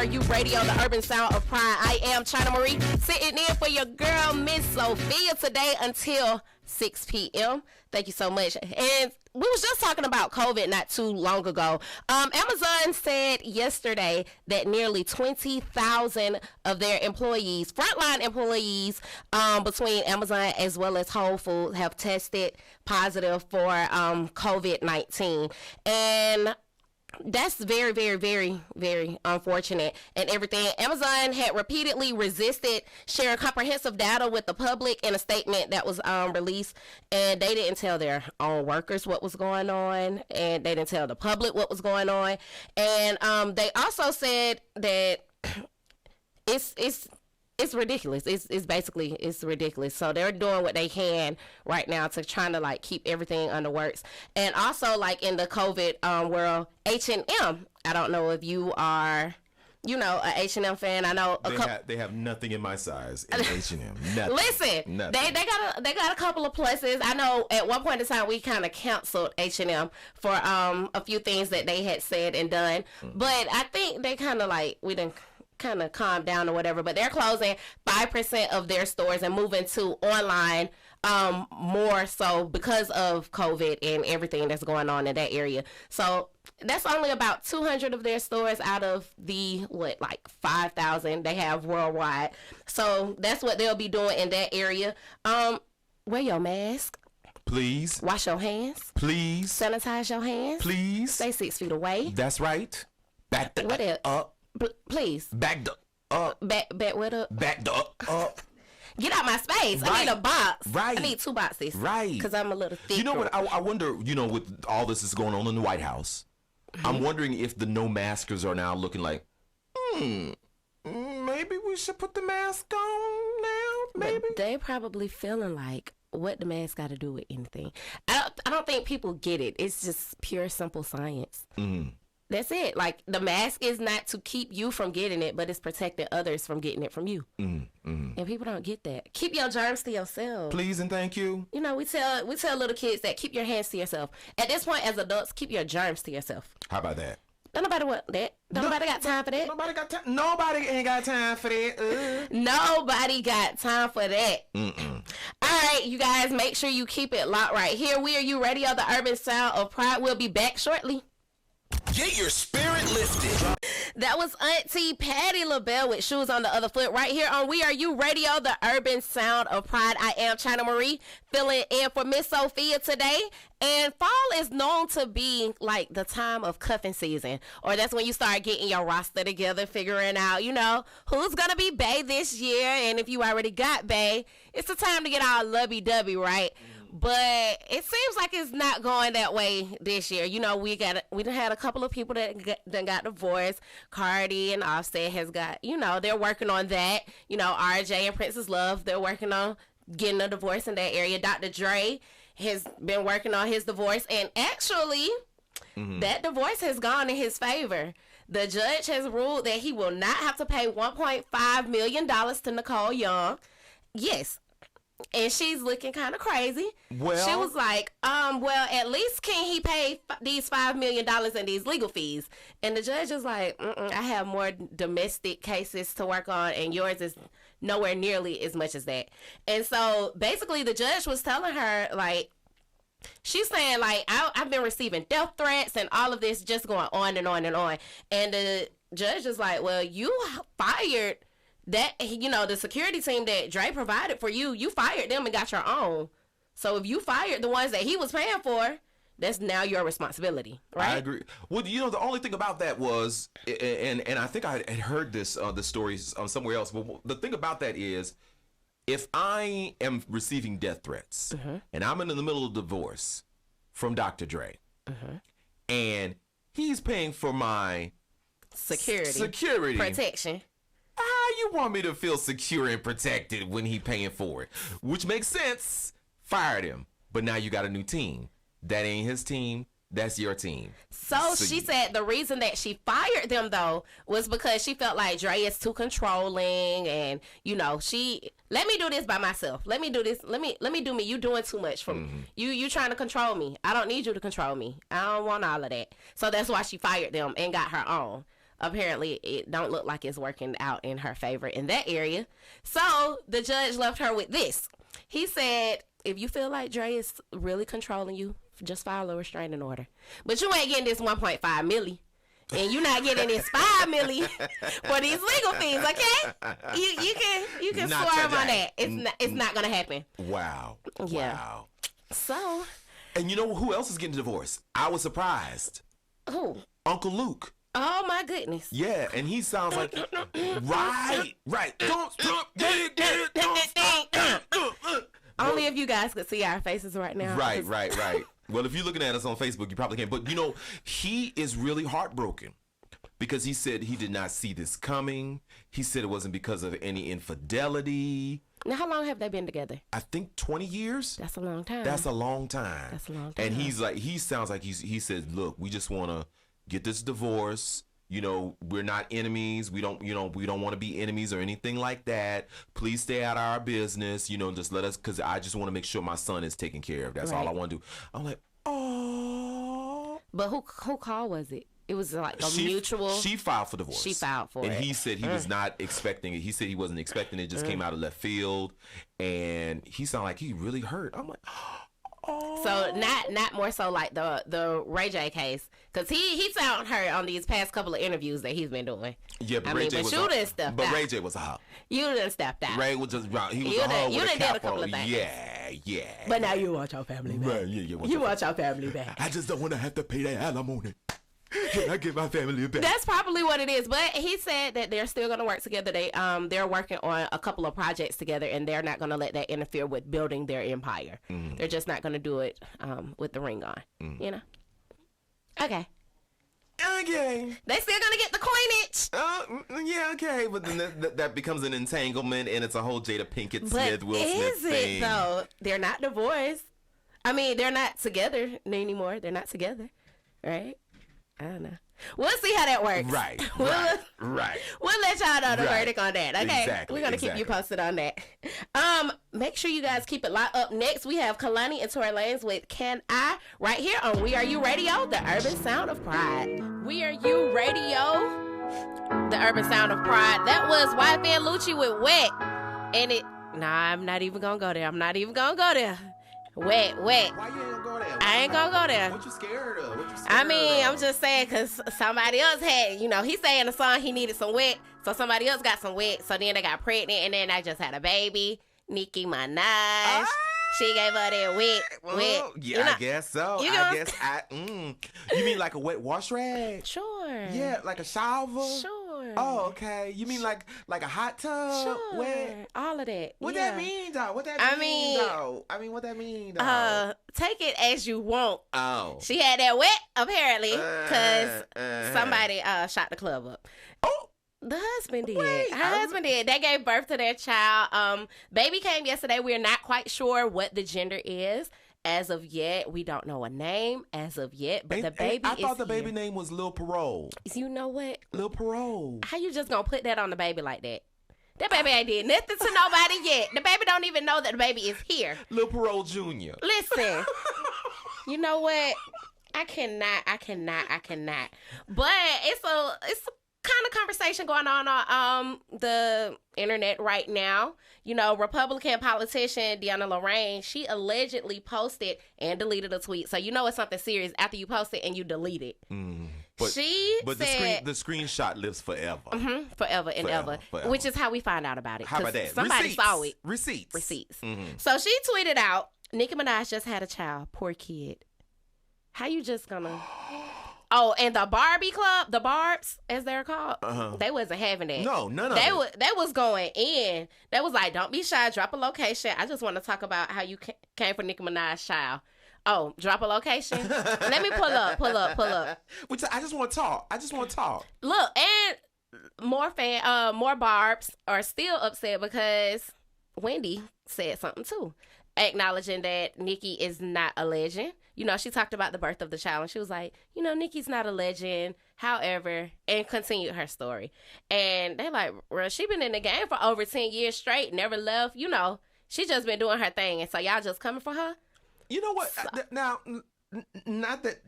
WERUradio, the urban sound of pride. I am Chyna Marie, sitting in for your girl, Miss Sophia, today until 6 p.m. Thank you so much. And we was just talking about COVID not too long ago. Amazon said yesterday that nearly 20,000 of their employees, frontline employees, between Amazon as well as Whole Foods, have tested positive for COVID-19. And that's very, very, very, very unfortunate and everything. Amazon had repeatedly resisted sharing comprehensive data with the public in a statement that was released, and they didn't tell their own workers what was going on, and they didn't tell the public what was going on. And they also said that it's ridiculous. It's basically ridiculous. So they're doing what they can right now to trying to like keep everything under works. And also like in the COVID world, H&M. I don't know if you are, a H&M fan. I know they have nothing in my size in H&M. Nothing. Listen, nothing. They got a couple of pluses. I know at one point in time we kind of canceled H&M for a few things that they had said and done. But I think they kind of like we didn't kind of calm down or whatever, but they're closing 5% of their stores and moving to online more so because of COVID and everything that's going on in that area. So that's only about 200 of their stores out of the 5,000 they have worldwide. So that's what they'll be doing in that area. Wear your mask. Please. Wash your hands. Please. Sanitize your hands. Please. Stay 6 feet away. That's right. Back the up. Please. Back the up. Back what up? Back the up. Get out my space. Right. I need a box. Right. I need 2 boxes. Right. Because I'm a little thick. You know what? I wonder, with all this is going on in the White House, I'm wondering if the no maskers are now looking like, maybe we should put the mask on now, maybe. But they probably feeling like, what the mask got to do with anything? I don't think people get it. It's just pure, simple science. That's it. Like, the mask is not to keep you from getting it, but it's protecting others from getting it from you. And people don't get that. Keep your germs to yourself. Please and thank you. We tell little kids that keep your hands to yourself. At this point, as adults, keep your germs to yourself. How about that? Don't nobody want that. Nobody got time for that. Nobody ain't got time for that. Nobody got time for that. All right, you guys, make sure you keep it locked right here. WERUradio, the urban sound of pride. We'll be back shortly. Get your spirit lifted. That was Auntie Patti LaBelle with Shoes on the Other Foot right here on WERUradio, the urban sound of pride. I am Chyna Marie, filling in for Miss Sophia today. And fall is known to be like the time of cuffing season, or that's when you start getting your roster together, figuring out, who's going to be bae this year. And if you already got bae, it's the time to get all lovey-dovey, right? But it seems like it's not going that way this year. We done had a couple of people that got divorced. Cardi and Offset has got, they're working on that. RJ and Princess Love, they're working on getting a divorce in that area. Dre has been working on his divorce, and actually, that divorce has gone in his favor. The judge has ruled that he will not have to pay $1.5 million to Nicole Young. Yes. And she's looking kind of crazy. Well, she was like, at least can he pay these $5 million in these legal fees? And the judge is like, I have more domestic cases to work on, and yours is nowhere nearly as much as that. And so basically the judge was telling her, like, she's saying, like, I've been receiving death threats and all of this just going on and on and on. And the judge is like, well, you fired that, the security team that Dre provided for you, you fired them and got your own. So if you fired the ones that he was paying for, that's now your responsibility, right? I agree. Well, the only thing about that was, and I think I had heard this, the stories somewhere else, but the thing about that is, if I am receiving death threats, and I'm in the middle of divorce from Dr. Dre, and he's paying for my security protection, how you want me to feel secure and protected when he paying for it? Which makes sense. Fired him. But now you got a new team. That ain't his team. That's your team. So she said the reason that she fired them, though, was because she felt like Dre is too controlling, and she let me do this by myself. Let me do this. Let me do me. You doing too much for me. You trying to control me. I don't need you to control me. I don't want all of that. So that's why she fired them and got her own. apparently it don't look like it's working out in her favor in that area. So the judge left her with this. He said, if you feel like Dre is really controlling you, just file a restraining order. But you ain't getting this 1.5 milli. And you're not getting this 5 milli for these legal fees, okay? You can Not swerve on today. that. It's not gonna happen. Wow. Yeah. Wow. So, And you know who else is getting divorced? I was surprised. who? Uncle Luke. Oh my goodness. Yeah, and he sounds like right. Don't stop, get it, don't stop. Only if you guys could see our faces right now. Right. Well, if you're looking at us on Facebook, you probably can't. But, he is really heartbroken because he said he did not see this coming. He said it wasn't because of any infidelity. Now, how long have they been together? I think 20 years. That's a long time. That's a long time. That's a long time. And he sounds like he said, look, we just want to get this divorce. We're not enemies. We don't want to be enemies or anything like that. Please stay out of our business. Just let us, because I just want to make sure my son is taken care of. That's all I want to do. I'm like, oh. But who call was it? It was like a mutual. She filed for divorce. She filed for it. And he said he was not expecting it. He said he wasn't expecting it. It just came out of left field. And he sounded like he really hurt. I'm like, oh. So not more so like the rayj case, because he sounded hurt on these past couple of interviews that he's been doing. Yeah, but you done stepped out. rayj was a hoe. You done stepped out. Ray was just he was a hoe with a cap couple on. of things. Yeah. But now you want your family back. Right, yeah, You want your family back. I just don't want to have to pay that alimony. Can I get my family back? That's probably what it is. But he said that they're still going to work together. They're working on a couple of projects together, and they're not going to let that interfere with building their empire. They're just not going to do it with the ring on. Okay. They still going to get the coinage. Yeah, okay. But then that becomes an entanglement, and it's a whole Jada Pinkett Smith, Will Smith is thing. it, though? They're not divorced. I mean, they're not together anymore. They're not together. Right? I don't know. We'll see how that works. Right. We'll let y'all know the Right. verdict on that. Okay. Exactly, We're gonna keep you posted on that. Make sure you guys keep it locked up. Next, we have Kalani and Tory Lanez with Can I right here on We Are You Radio, the urban sound of pride. We Are You Radio, the urban sound of pride. That was YFN Lucci with Wet. And I'm not even gonna go there. Wet. Why you ain't gonna go there? I ain't gonna go there. What you scared of? I'm just saying, because somebody else had, he saying the song he needed some wet, so somebody else got some wet, so then they got pregnant, and then I just had a baby, Nicki Minaj. She gave her that wet. Yeah, I guess so. You mean like a wet wash rag? Sure. Yeah, like a shower? Sure. Oh, okay. You mean like a hot tub? Sure. Wet? All of that. What that mean, though? What that mean, though? Take it as you want. Oh. She had that wet, apparently, because somebody shot the club up. Oh. The husband did. Wait, Her husband did. They gave birth to their child. Baby came yesterday. We're not quite sure what the gender is. As of yet, we don't know a name as of yet, but the baby is I thought the here. baby name was Lil Parole. You know what? Lil Parole. How you just gonna put that on the baby like that? That baby ain't did nothing to nobody yet. The baby don't even know that the baby is here. Lil Parole Jr. Listen, you know what? I cannot. But it's a kind of conversation going on the internet right now. Republican politician Deanna Lorraine, she allegedly posted and deleted a tweet. So it's something serious after you post it and you delete it. But said, the screenshot lives forever. Forever and ever. Which is how we find out about it. How about that? Somebody saw it. Receipts. So she tweeted out, Nicki Minaj just had a child. Poor kid. How you just gonna... Oh, and the Barbie Club, the Barbs, as they're called, they wasn't having that. No, none of it. They was going in. They was like, don't be shy, drop a location. I just want to talk about how you came for Nicki Minaj's child. Oh, drop a location? Let me pull up. Which I just want to talk. Look, and more Barbs are still upset because Wendy said something too, acknowledging that Nicki is not a legend. She talked about the birth of the child, and she was like, Nicki's not a legend, however, and continued her story. And they like, well, she been in the game for over 10 years straight, never left. She just been doing her thing, and so y'all just coming for her? You know what? Now, Not that,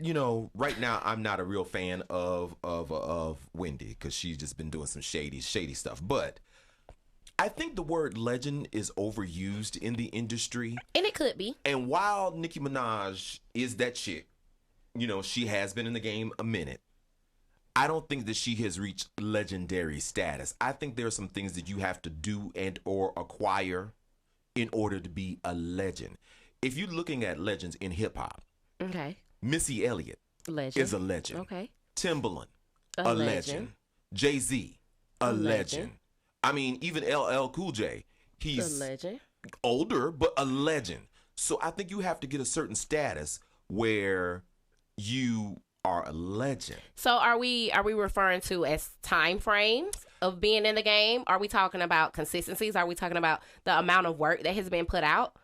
right now I'm not a real fan of Wendy because she's just been doing some shady stuff. But I think the word legend is overused in the industry. And it could be. And while Nicki Minaj is that chick, she has been in the game a minute. I don't think that she has reached legendary status. I think there are some things that you have to do and or acquire in order to be a legend. If you're looking at legends in hip hop, okay, Missy Elliott is a legend. Okay, Timbaland, a legend. Jay-Z, a legend. I mean, even LL Cool J, he's a legend. Older, but a legend. So I think you have to get a certain status where you are a legend. So are we referring to as time frames of being in the game? Are we talking about consistencies? Are we talking about the amount of work that has been put out?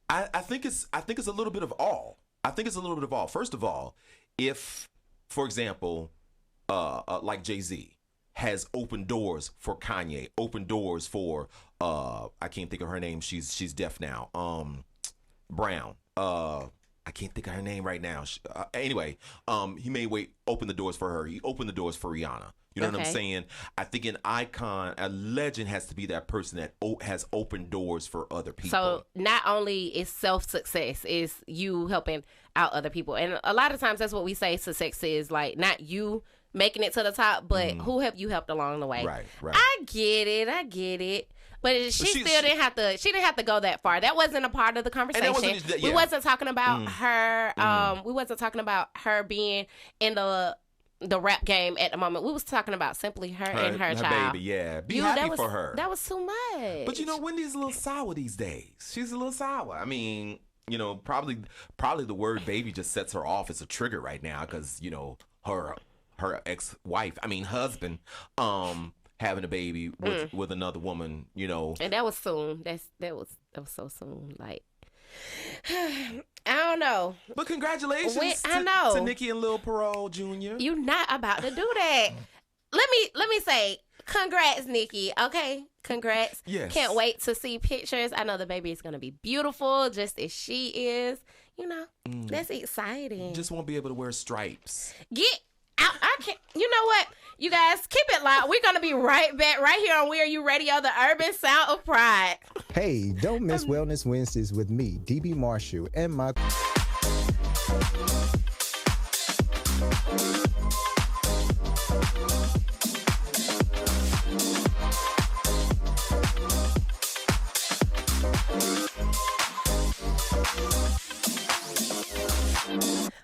I think it's a little bit of all. First of all, if, for example, like Jay-Z has opened doors for Kanye, opened doors for I can't think of her name. She's deaf now. Brown. I can't think of her name right now. Anyway, he may open the doors for her. He opened the doors for Rihanna. You know what I'm saying? I think an icon, a legend has to be that person that has opened doors for other people. So not only is self-success, is you helping out other people. And a lot of times that's what we say success is, like, not you making it to the top, but who have you helped along the way? Right. I get it. But she didn't have to go that far. That wasn't a part of the conversation. We wasn't talking about her. We wasn't talking about her being in the rap game at the moment. We was talking about simply her and her child. Baby, yeah. Be happy for her. That was too much. But Wendy's a little sour these days. She's a little sour. I mean, probably the word baby just sets her off as a trigger right now because, her ex-wife, husband, having a baby with another woman, And that was soon. That was so soon. Like, I don't know. But congratulations to Nicki and Lil Parole Jr. You're not about to do that. Let me say, congrats, Nicki. Okay, congrats. Yes. Can't wait to see pictures. I know the baby is gonna be beautiful, just as she is. That's exciting. Just won't be able to wear stripes. Get out. I can't. You know what? You guys, keep it loud. We're going to be right back right here on WERUradio, the urban sound of pride. Hey, don't miss Wellness Wednesdays with me, DB Marshall, and my...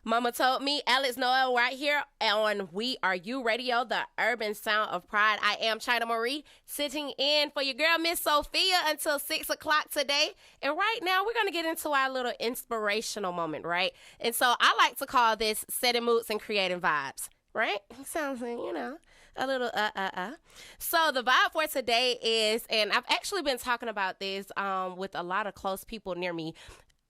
Mama told me, Alex Noel, right here on WERUradio, the urban sound of pride. I am Chyna Marie, sitting in for your girl, Miss Sophia, until 6 o'clock today. And right now, we're going to get into our little inspirational moment, right? And so I like to call this setting moods and creating vibes, right? Sounds like, a little So the vibe for today is, and I've actually been talking about this with a lot of close people near me,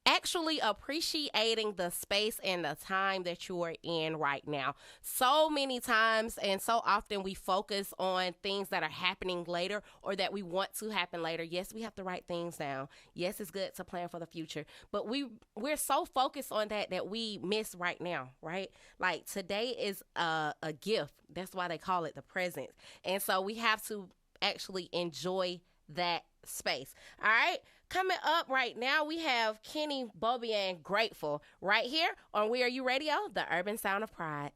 actually appreciating the space and the time that you are in right now. So many times and so often we focus on things that are happening later or that we want to happen later. Yes, we have to write things down. Yes, it's good to plan for the future. But we're so focused on that we miss right now, right? Like today is a gift. That's why they call it the present. And so we have to actually enjoy that space. All right? Coming up right now, we have Kenny Bobby and Grateful right here on WERUradio, the urban sound of pride.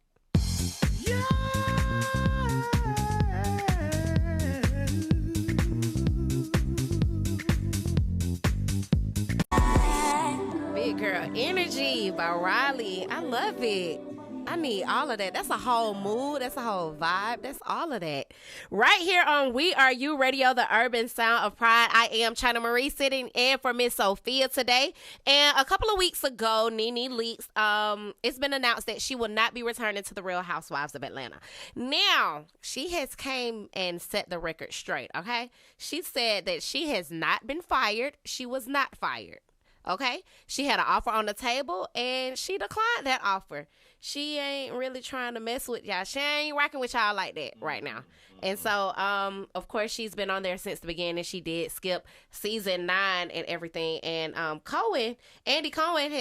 Yeah. Big Girl Energy by Riley. I love it. I need all of that. That's a whole mood. That's a whole vibe. That's all of that. Right here on WERUradio, the urban sound of pride. I am Chyna Marie, sitting in for Miss Sophia today. And a couple of weeks ago, neneleakes, it's been announced that she will not be returning to the Real Housewives of Atlanta. Now, she has came and set the record straight, okay? She said that she has not been fired. She was not fired. Okay? She had an offer on the table, and she declined that offer. She ain't really trying to mess with y'all. She ain't rocking with y'all like that right now. And so, of course, she's been on there since the beginning. She did skip season 9 and everything. And Andy Cohen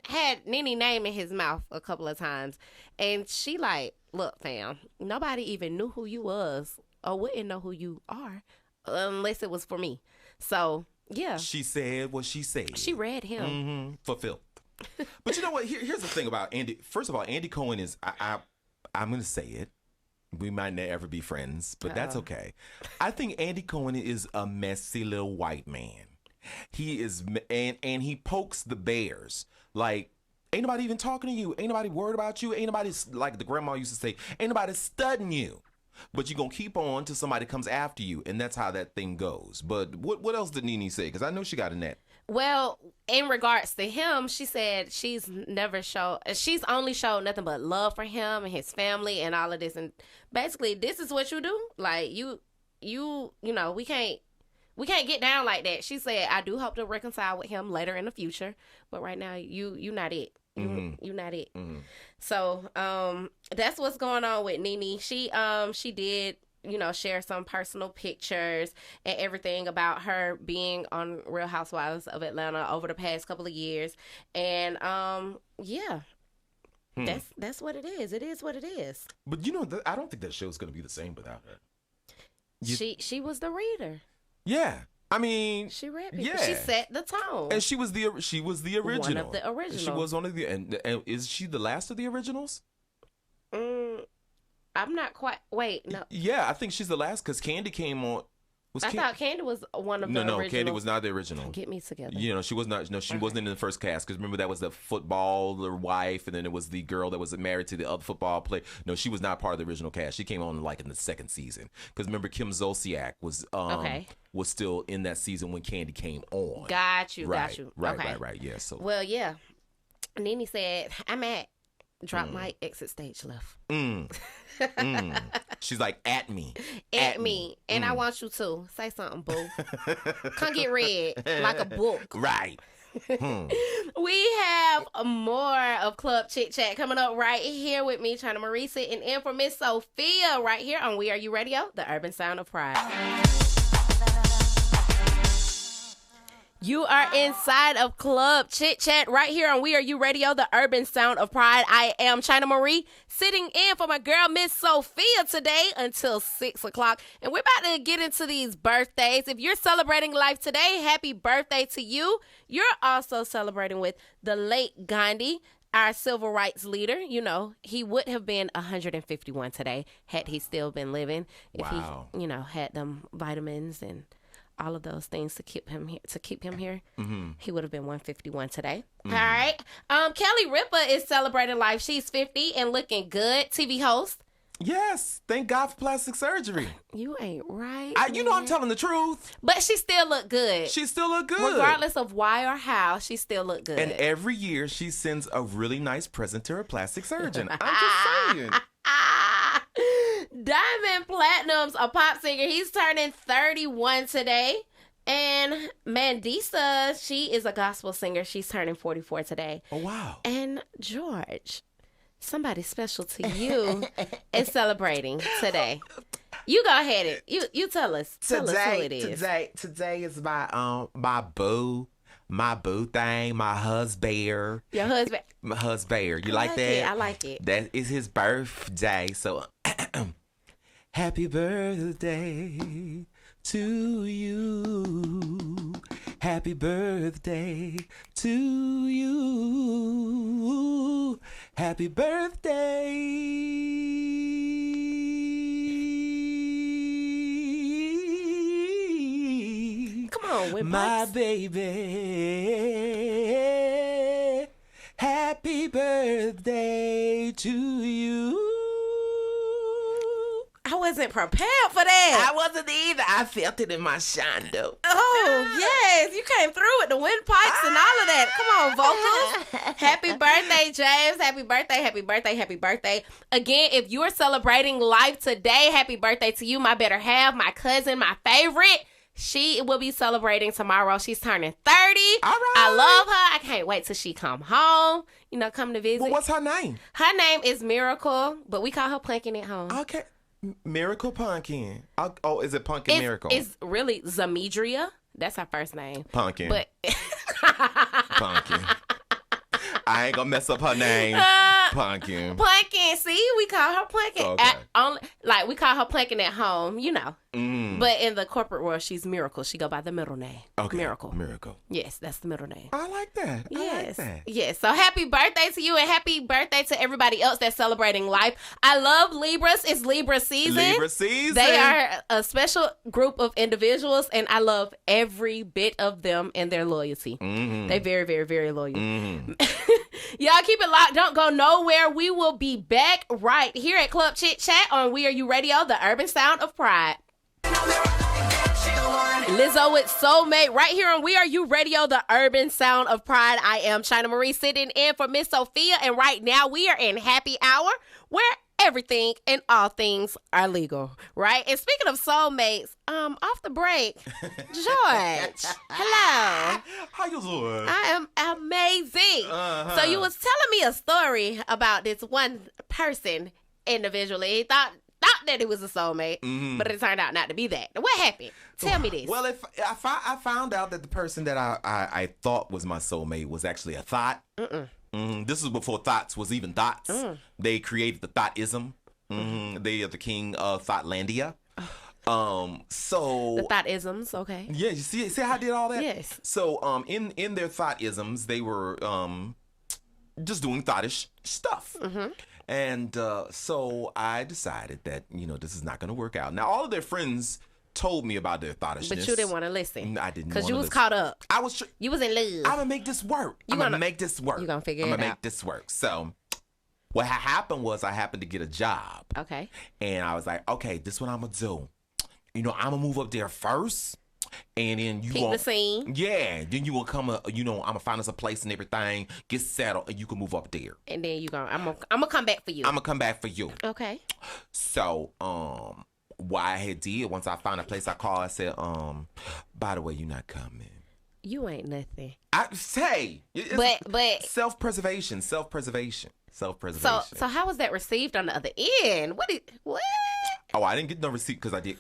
had Nene name in his mouth a couple of times. And she like, look, fam, nobody even knew who you was or wouldn't know who you are unless it was for me. So, yeah. She said what she said. She read him. Mm-hmm. Fulfilled. But you know what? Here's the thing about Andy. First of all, Andy Cohen is, I'm going to say it. We might never be friends, but that's okay. I think Andy Cohen is a messy little white man. He is, and he pokes the bears. Like, ain't nobody even talking to you. Ain't nobody worried about you. Ain't nobody, like the grandma used to say, ain't nobody studying you. But you're going to keep on till somebody comes after you, and that's how that thing goes. But what else did Nene say? Because I know she got a net. Well, in regards to him, she said she's only showed nothing but love for him and his family and all of this. And basically, this is what you do. Like, you know, we can't get down like that. She said, I do hope to reconcile with him later in the future. But right now, you not it. You not it. Mm-hmm. So, that's what's going on with Nene. She did, you know, share some personal pictures and everything about her being on Real Housewives of Atlanta over the past couple of years. And, yeah, that's what it is. It is what it is. But, you know, I don't think that show's going to be the same without her. She was the reader. Yeah. I mean, she read people. Yeah. She set the tone. And she was the original. One of the originals. She was one of the, and is she the last of the originals? I'm not quite. Wait, no. Yeah, I think she's the last because Candy came on. I thought Candy was one of the originals. No, Candy was not the original. Get me together. You know, she was not. No, she wasn't in the first cast because remember that was the footballer wife, and then it was the girl that was married to the other football player. No, she was not part of the original cast. She came on like in the second season because remember Kim Zolciak was was still in that season when Candy came on. Got you. Right. Yeah. So well, yeah. Nene said, "I'm at." Drop mic, exit stage left. She's like, at me. At me. And I want you to. Say something, boo. Come get read like a book. Right. We have more of Club Chit Chat coming up right here with me, Chyna Marie, sitting in for Miss Sophia right here on We Are You Radio, the urban sound of pride. You are inside of Club Chit Chat right here on We Are You Radio, the urban sound of pride. I am Chyna Marie, sitting in for my girl, Miss Sophia, today until 6 o'clock. And we're about to get into these birthdays. If you're celebrating life today, happy birthday to you. You're also celebrating with the late Gandhi, our civil rights leader. You know, he would have been 151 today had he still been living. If he, you know, had them vitamins and all of those things to keep him here. He would have been 151 today. All right. Kelly Ripa is celebrating life. She's 50 and looking good. TV host. Yes. Thank God for plastic surgery. You ain't right. You know I'm telling the truth. But she still look good. She still look good. Regardless of why or how, she still look good. And every year she sends a really nice present to her plastic surgeon. I'm just saying. Diamond Platinum's a pop singer. He's turning 31 today. And Mandisa, she is a gospel singer. She's turning 44 today. Oh, wow. And George, somebody special to you, is celebrating today. You go ahead. You tell us. Tell us who it is. Today is my boo. My boo thing, my husband. Your husband. My husband. You like that? I like it. That is his birthday. So, happy birthday to you. Happy birthday to you. Happy birthday. My baby, happy birthday to you. I wasn't prepared for that. I wasn't either. I felt it in my shondo. Oh, yes. You came through with the windpipes and all of that. Come on, vocals. Happy birthday, James. Happy birthday, happy birthday, happy birthday. Again, if you're celebrating life today, happy birthday to you, my better half, my cousin, my favorite. She will be celebrating tomorrow. She's turning 30. All right. I love her. I can't wait till she come home. Come to visit. Well, what's her name? Her name is Miracle, but we call her Pumpkin at home. Okay. Miracle Pumpkin. Oh, is it Pumpkin Miracle? It's really Zamidria. That's her first name. Pumpkin. But Pumpkin. I ain't gonna mess up her name. Pumpkin. Pumpkin. See, we call her Pumpkin. Okay. We call her Pumpkin at home, Mm. But in the corporate world, she's Miracle. She go by the middle name. Okay. Miracle. Miracle. Yes, that's the middle name. I like that. Yes. I like that. Yes. So happy birthday to you and happy birthday to everybody else that's celebrating life. I love Libras. It's Libra season. Libra season. They are a special group of individuals, and I love every bit of them and their loyalty. Mm-hmm. They very, very, very loyal. Mm-hmm. Y'all keep it locked. Don't go nowhere. We will be back right here at Club Chit Chat on WERUradio, the urban sound of pride. Lizzo with Soulmate right here on WERUradio, the urban sound of pride. I am Chyna Marie sitting in for Miss Sophia, and right now we are in happy hour where everything and all things are legal, right? And speaking of soulmates, off the break, George, hello. How you doing? I am amazing. So you was telling me a story about this one person individually. He thought that it was a soulmate, but it turned out not to be that. What happened? Tell me this. Well, if I found out that the person that I thought was my soulmate was actually a thought. This is before thoughts was even thoughts. They created the thoughtism. They are the king of Thoughtlandia. So the thoughtisms, okay. Yeah, you see how I did all that? Yes. So in their thoughtisms, they were just doing thoughtish stuff. And so I decided that, this is not going to work out. Now, all of their friends told me about their thoughtishness. But you didn't want to listen. I didn't want to because you was listen. caught up. You was in love. I'm going to make this work. I'm going to make this work. You're going to figure it out. I'm going to make this work. So what happened was I happened to get a job. Okay. And I was like, okay, this is what I'm going to do. I'm going to move up there first. And then you keep the scene. Yeah. Then you will come, I'm going to find us a place and everything, get settled, and you can move up there. And then I'm going to come back for you. I'm going to come back for you. Okay. So, what I had did, once I found a place, I called, I said, by the way, you're not coming. You ain't nothing. I say, but self-preservation. So how was that received on the other end? What? Oh, I didn't get no receipt because I did.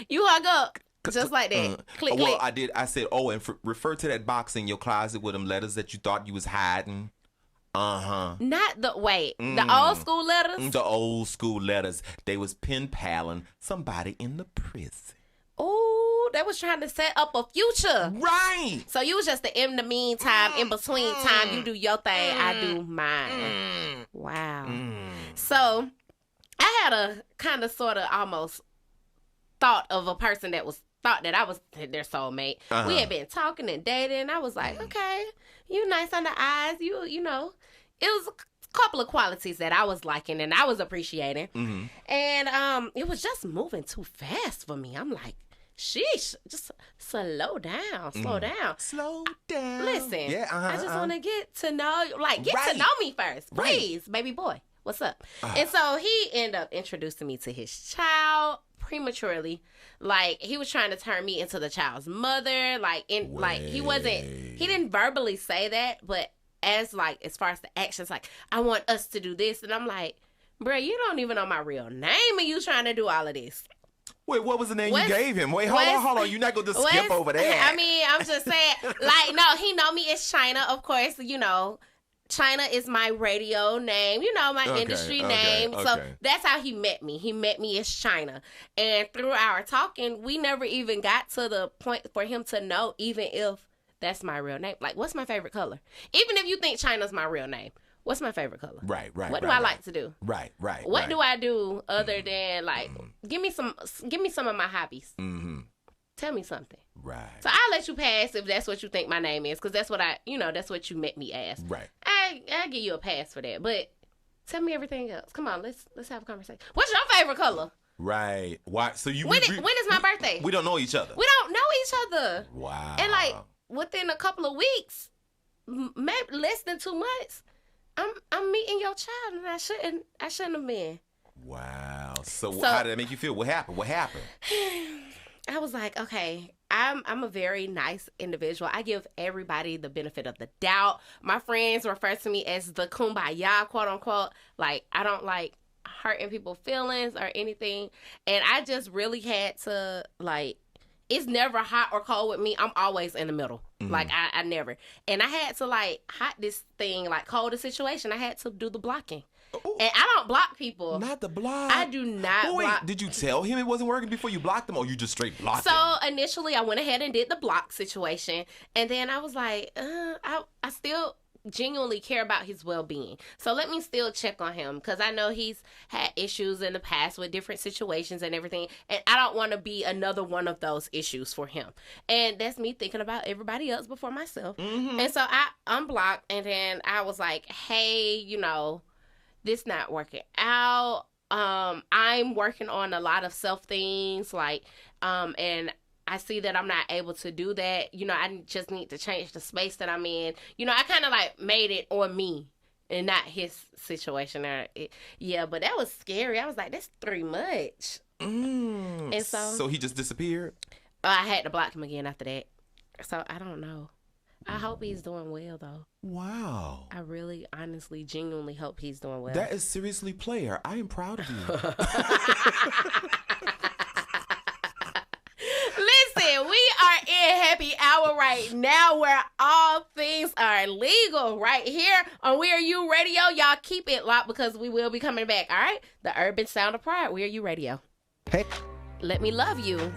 You hung up just like that. Click. I did. I said, and refer to that box in your closet with them letters that you thought you was hiding. Not the old school letters. The old school letters. They was pen paling somebody in the prison. Oh, they was trying to set up a future. Right. So you was just in the meantime, in between time, you do your thing, I do mine. Wow. So I had a kind of sort of almost thought of a person that thought that I was their soulmate. We had been talking and dating, and I was like, okay, you nice on the eyes. You know, it was a couple of qualities that I was liking and I was appreciating. And it was just moving too fast for me. I'm like, sheesh, just slow down. Slow down. Listen, yeah, I just want to get to know you. Get to know me first. Please, baby boy. What's up? And so he ended up introducing me to his child prematurely. Like, he was trying to turn me into the child's mother. He didn't verbally say that, but as far as the actions, I want us to do this. And I'm like, bruh, you don't even know my real name and you trying to do all of this. Wait, what was the name you gave him? Wait, hold on. You're not going to just skip over that. I mean, I'm just saying, no, he know me as Chyna, of course, Chyna is my radio name, my industry name. Okay. So that's how he met me. He met me as Chyna. And through our talking, we never even got to the point for him to know even if that's my real name. What's my favorite color? Even if you think Chyna's my real name, what's my favorite color? Right. What do I like to do? Right. What do I do other than give me some of my hobbies. Tell me something. Right. So I'll let you pass if that's what you think my name is, because that's what that's what you met me as. Right. I'll give you a pass for that, but tell me everything else. Come on, let's have a conversation. What's your favorite color? Right. Why? So when is my birthday? We don't know each other. We don't know each other. Wow. And within a couple of weeks, maybe less than 2 months, I'm meeting your child, and I shouldn't have been. Wow. So how did that make you feel? What happened? I was like, okay, I'm a very nice individual. I give everybody the benefit of the doubt. My friends refer to me as the kumbaya, quote unquote. Like, I don't like hurting people's feelings or anything. And I just really had to, like, it's never hot or cold with me. I'm always in the middle. Mm-hmm. Like, I never. And I had to, like, hot this thing, like, cold the situation. I had to do the blocking. Ooh. And I don't block people. Not the block. I do not block. Did you tell him it wasn't working before you blocked him, or you just straight blocked him? So initially, I went ahead and did the block situation, and then I was like, I still genuinely care about his well-being. So let me still check on him, because I know he's had issues in the past with different situations and everything, and I don't want to be another one of those issues for him. And that's me thinking about everybody else before myself. Mm-hmm. And so I unblocked, and then I was like, hey, this not working out. I'm working on a lot of self things, like, and I see that I'm not able to do that. I just need to change the space that I'm in. I kind of like made it on me and not his situation. But that was scary. I was like, that's too much. And so he just disappeared? I had to block him again after that. So I don't know. I hope he's doing well, though. Wow. I really, honestly, genuinely hope he's doing well. That is seriously player. I am proud of you. Listen, we are in happy hour right now where all things are legal right here on WERUradio. Y'all keep it locked because we will be coming back, all right? The urban sound of pride, WERUradio. Hey. Let me love you.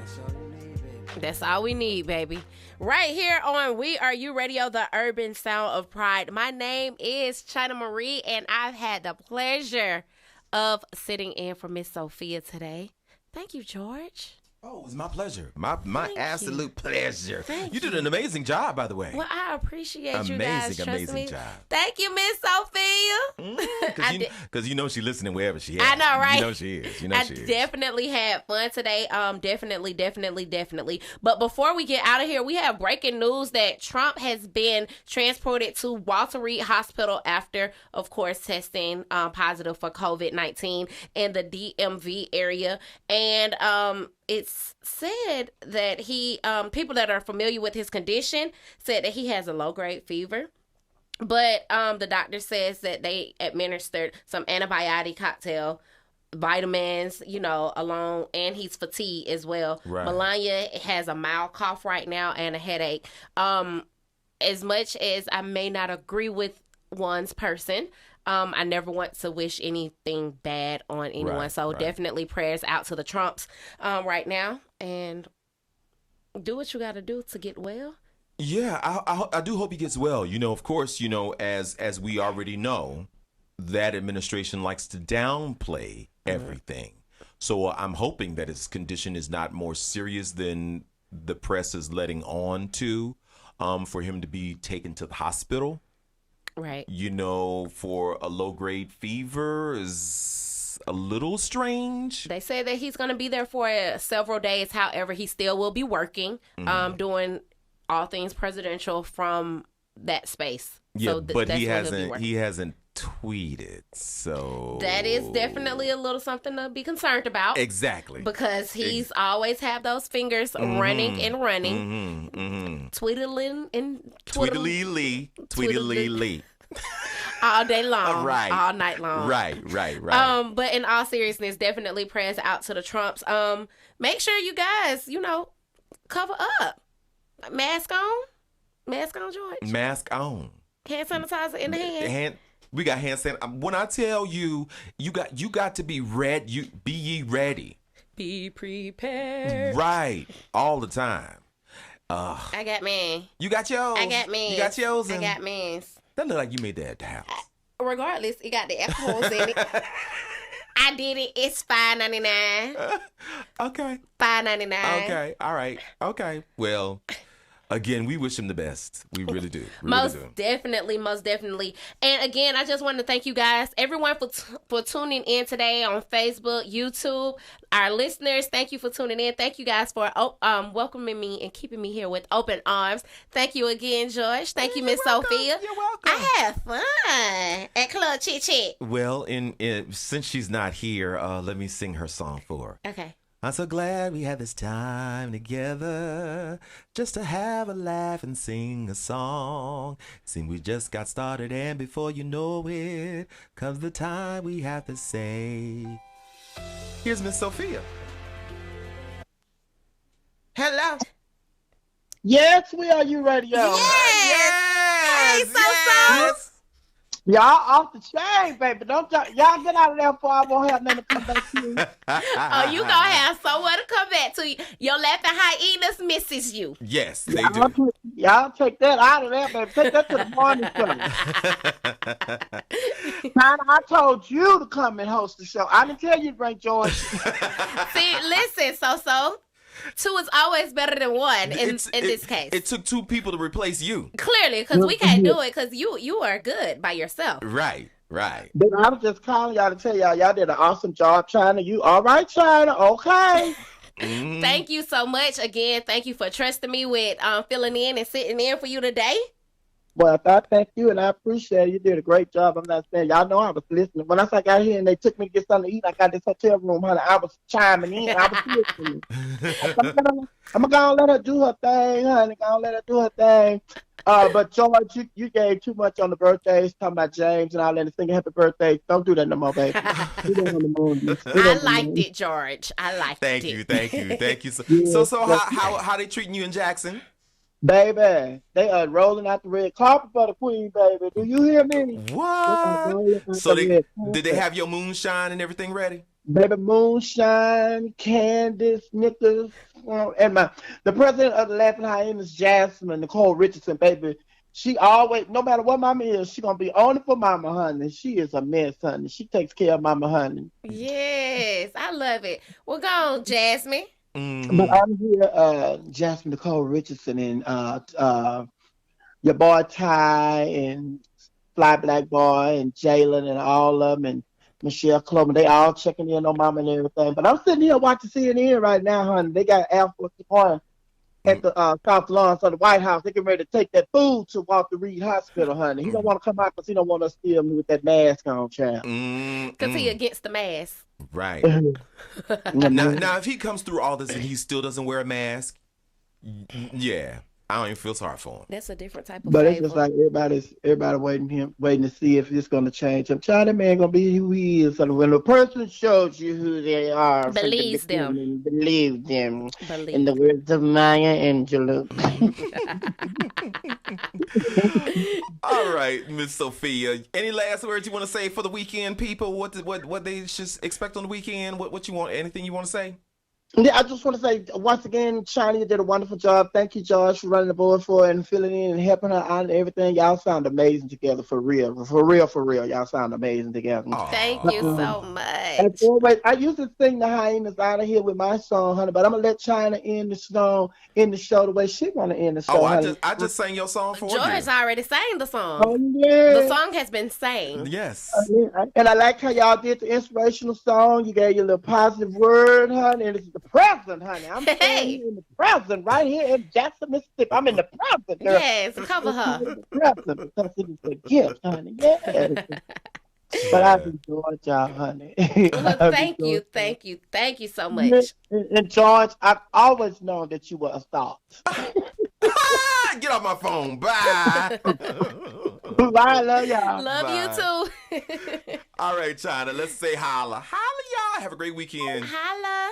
That's all we need, baby. Right here on WERUradio, the urban sound of pride. My name is Chyna Marie, and I've had the pleasure of sitting in for Miss Sophia today. Thank you, George. Oh, it's my pleasure. My absolute pleasure. Thank you did an amazing job, by the way. Well, I appreciate you guys. Amazing job. Thank you, Miss Sophia. Because she's listening wherever she is. I know, right? You know she is. I definitely had fun today. Definitely. But before we get out of here, we have breaking news that Trump has been transported to Walter Reed Hospital after, of course, testing positive for COVID-19 in the DMV area. And it's said that he, people that are familiar with his condition said that he has a low-grade fever. But the doctor says that they administered some antibiotic cocktail, vitamins, along, and he's fatigued as well. Right. Melania has a mild cough right now and a headache. As much as I may not agree with one's person, I never want to wish anything bad on anyone. Right, so definitely prayers out to the Trumps right now, and do what you got to do to get well. Yeah, I do hope he gets well. Of course, as we already know, that administration likes to downplay everything. So I'm hoping that his condition is not more serious than the press is letting on to, for him to be taken to the hospital. Right. For a low-grade fever is a little strange. They say that he's going to be there for several days. However, he still will be working, doing all things presidential from that space. Yeah, so but he hasn't tweeted. So that is definitely a little something to be concerned about. Exactly. Because he's always have those fingers running and running. Tweedling and Tweedly lee. All day long. Right. All night long. Right. But in all seriousness, definitely prayers out to the Trumps. Make sure you guys, cover up. Mask on, George. Mask on. Hand sanitizer in the hand. We got hand sanitizer. When I tell you, you got to be ready. Be ye ready. Be prepared. Right. All the time. I got mine. You got yours. I got mine. You got yours. I got mine. That look like you made that at the house. Regardless, it got the alcohols in it. I did it. It's $5.99. Okay. $5.99. Okay. All right. Okay. Well, Again, we wish him the best. We really do. Most definitely. And again, I just want to thank you guys, everyone, for tuning in today on Facebook, YouTube. Our listeners, thank you for tuning in. Thank you guys for welcoming me and keeping me here with open arms. Thank you again, George. Thank you, Miss Sophia. You're welcome. I had fun at Club Chit. Well, since she's not here, let me sing her song for her. Okay. I'm so glad we had this time together just to have a laugh and sing a song. Seems we just got started, and before you know it, comes the time we have to say. Here's Miss Sophia. Hello. Yes, we are WERUradio. Yes. Hey, yes. Y'all off the chain, baby. Y'all get out of there before I won't have nothing to come back to you. Oh, you gonna have somewhere to come back to. Your laughing hyenas misses you. Yes, they do. Y'all take that out of there, baby. Take that to the morning show. Chyna, I told you to come and host the show. I didn't tell you to bring George. See, listen, so. 2 is always better than 1 in this case. It took 2 people to replace you. Clearly, because we can't do it because you are good by yourself. Right. But I was just calling y'all to tell y'all did an awesome job, Chyna. You all right, Chyna? Okay. Thank you so much. Again, thank you for trusting me with filling in and sitting in for you today. Well, I thank you, and I appreciate it. You did a great job. I'm not saying, y'all know I was listening. When I got here and they took me to get something to eat, I got this hotel room, honey. I was chiming in. I was listening. I'm going to let her do her thing, honey. But George, you gave too much on the birthdays, talking about James and all that, and singing happy birthday. Don't do that no more, baby. I liked it, George. I liked it. Thank you. So how they treating you in Jackson? Baby, they are rolling out the red carpet for the queen, baby. Do you hear me? What? So did they have your moonshine and everything ready? Baby, moonshine, Candace, Nicholas, and the president of the Laughing Hyenas, Jasmine, Nicole Richardson, baby. She always, no matter what mama is, she gonna be on it for mama, honey. She is a mess, honey. She takes care of mama, honey. Yes, I love it. Well, go on, Jasmine. Mm-hmm. But I'm here, Jasmine Nicole Richardson and your boy Ty and Fly Black Boy and Jalen and all of them and Michelle Clover. They all checking in on mama and everything. But I'm sitting here watching CNN right now, honey. They got Air Force One at the South Lawns of the White House. They getting ready to take that food to Walter Reed Hospital, honey. He don't want to come out because he don't want us to see him with that mask on, child. Because he against the mask. Right. now, if he comes through all this and he still doesn't wear a mask, yeah, I don't even feel sorry for him. That's a different type of But flavor. it's just like everybody waiting to see if it's going to change him. China man going to be who he is. So when a person shows you who they are, believe them. Believe them. In the words of Maya Angelou. All right, Miss Sophia. Any last words you want to say for the weekend, people? What they should expect on the weekend? What you want? Anything you want to say? Yeah, I just want to say once again, Chyna, you did a wonderful job. Thank you, Josh, for running the board for it and filling in and helping her out and everything. Y'all sound amazing together, for real. Y'all sound amazing together. Thank you so much. As always, I used to sing the hyenas out of here with my song, honey, but I'm gonna let Chyna end the show the way she want to end the show. Oh, honey. I just sang your song for you. George already sang the song. Oh, yeah. The song has been sang. Yes. And I like how y'all did the inspirational song. You gave your little positive word, honey, and it's the present, honey. I'm staying in the present right here in Jackson, Mississippi. I'm in the present, girl. Yes, cover her. The present because it is a gift, honey. Yes. But I enjoyed y'all, honey. Well, thank you so much. And George, I've always known that you were a thought. Get off my phone. Bye. Bye, love y'all. Love you too. All right, Chyna, let's say holla. Holla, y'all. Have a great weekend. Holla.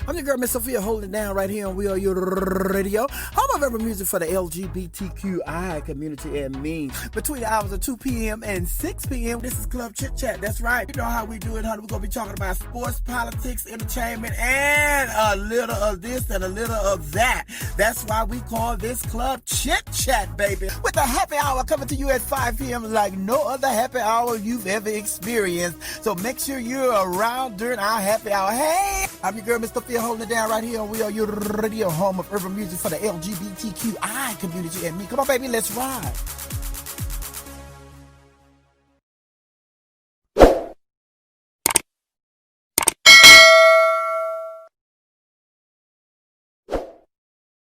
I'm your girl, Miss Sophia, holding it down right here on WERUradio, home of every music for the LGBTQI community and me. Between the hours of 2 p.m. and 6 p.m., this is Club Chit Chat. That's right. You know how we do it, honey. We're going to be talking about sports, politics, entertainment, and a little of this and a little of that. That's why we call this Club Chit Chat, baby. With the happy hour coming to you at 5 p.m. like no other happy hour you've ever experienced. So make sure you're around during our happy hour. Hey! I'm your girl, Miss Sophia, holding it down right here on WERUradio, home of urban music for the LGBTQI community and me. Come on, baby, let's ride.